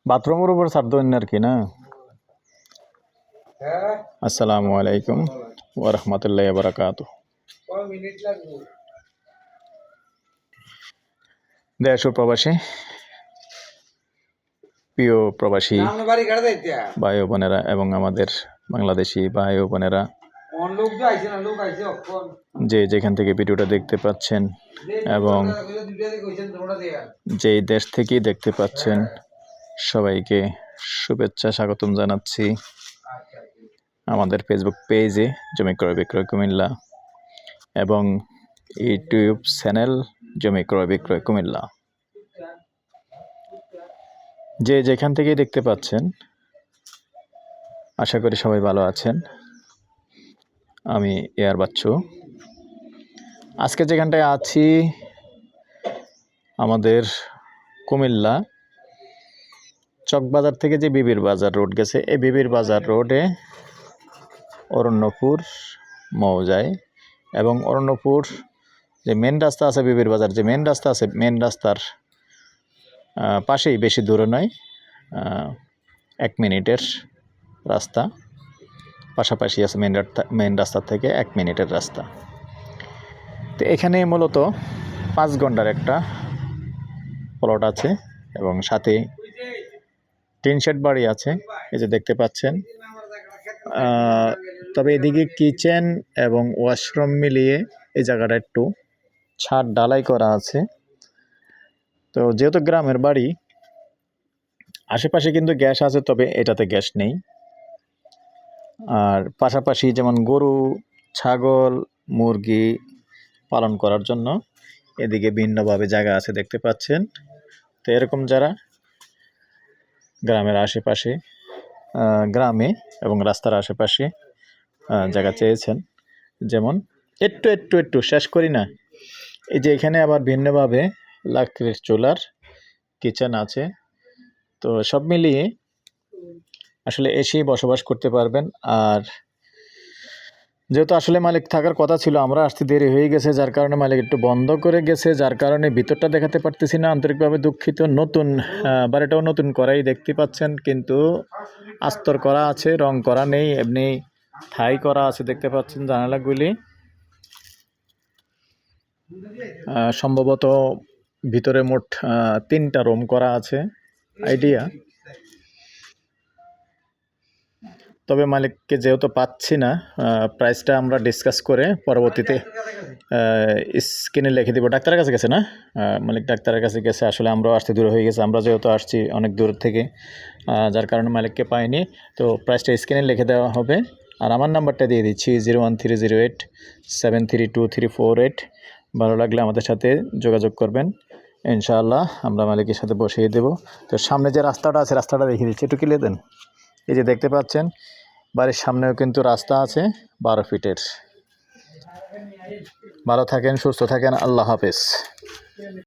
বাথরুমের উপর ছাড় দেন আর কি না। আসসালামু আলাইকুম ওয়া রাহমাতুল্লাহি ওয়া বারাকাতুহু। দেশ ও প্রবাসী প্রিয় প্রবাসী ভাই ও বোনেরা এবং আমাদের বাংলাদেশি ভাই ও বোনেরা যে যেখান থেকে ভিডিওটা দেখতে পাচ্ছেন এবং যেই দেশ থেকেই দেখতে পাচ্ছেন সবাইকে শুভেচ্ছা স্বাগতম জানাচ্ছি আমাদের ফেসবুক পেজে জমি ক্রয় বিক্রয় কুমিল্লা এবং ইউটিউব চ্যানেল জমি ক্রয় বিক্রয় কুমিল্লা। যে যেখান থেকে দেখতে পাচ্ছেন আশা করি সবাই ভালো আছেন। আমি এয়ার বাচ্চু। আজকে যেখানটায় আছি আমাদের কুমিল্লা চকবাজার থেকে যে বিবির বাজার রোড গেছে, এই বিবির বাজার রোডে অরণ্যপুর মৌজায় এবং অরণ্যপুর যে মেন রাস্তা আছে, বিবির বাজার যে মেন রাস্তা আছে, মেন রাস্তার পাশেই, বেশি দূরে নয়, 1 মিনিটের রাস্তা পাশাপাশি আছে। মেন রাস্তা থেকে 1 মিনিটের রাস্তা। তো এখানে মূলত 5 ঘন্টার একটা প্লট আছে এবং সাথে টিন শেড বাড়ি আছে, এই যে দেখতে পাচ্ছেন। তবে এদিকে কিচেন এবং ওয়াশরুম মিলিয়ে এই জায়গাটা একটু ছাদ ঢালাই করা আছে। তো যেহেতু গ্রামের বাড়ি, আশেপাশে কিন্তু গ্যাস আছে, তবে এটাতে গ্যাস নেই। আর পাশাপাশি যেমন গরু, ছাগল, মুরগি পালন করার জন্য এদিকে ভিন্নভাবে জায়গা আছে, দেখতে পাচ্ছেন। তো এরকম যারা গ্রামের আশেপাশে, গ্রামে এবং রাস্তার আশেপাশে জায়গা চেয়েছেন, যেমন একটু শেষ করি না, এই যে এখানে আবার ভিন্নভাবে লাকড়ির চুলার কিচেন আছে। তো সব মিলিয়ে আসলে এসেই বসবাস করতে পারবেন। আর যেহেতু আসলে মালিক থাকার কথা ছিল, আমরা আসতে দেরি হয়ে গেছে, যার কারণে মালিক একটু বন্ধ করে গেছে, যার কারণে ভিতরটা দেখাতে পারতেছি না। আন্তরিকভাবে দুঃখিত। নতুন বাড়িটাও নতুন করাই দেখতে পাচ্ছেন, কিন্তু আস্তর করা আছে, রং করা নেই, এমনি ঠাই করা আছে, দেখতে পাচ্ছেন জানালাগুলি। সম্ভবত ভিতরে মোট 3টা রুম করা আছে আইডিয়া। তবে মালিককে যেহেতু পাচ্ছি না, প্রাইসটা আমরা ডিসকাস করে পরবর্তীতে স্ক্রিনে লিখে দিব। ডাক্তারের কাছে গেছে না মালিক? ডাক্তারের কাছে গেছে। আসলে আমরাও আসতে দূর হয়ে গেছে, আমরা যেহেতু আসছি অনেক দূর থেকে, যার কারণে মালিককে পাইনি। তো প্রাইসটা স্ক্রিনে লিখে দেওয়া হবে। আর আমার নাম্বারটা দিয়ে দিচ্ছি 01308732348। ভালো লাগলে আমাদের সাথে যোগাযোগ করবেন, ইনশাআল্লাহ আমরা মালিকের সাথে বসিয়ে দেব। তো সামনে যে রাস্তাটা আছে, রাস্তাটা দেখিয়ে দিচ্ছি, একটু ক্লিয়ার দেন। এই যে দেখতে পাচ্ছেন, বাড়ির সামনেও কিন্তু রাস্তা আছে 12 ফিটের। ভালো থাকেন, সুস্থ থাকেন, আল্লাহ হাফেজ।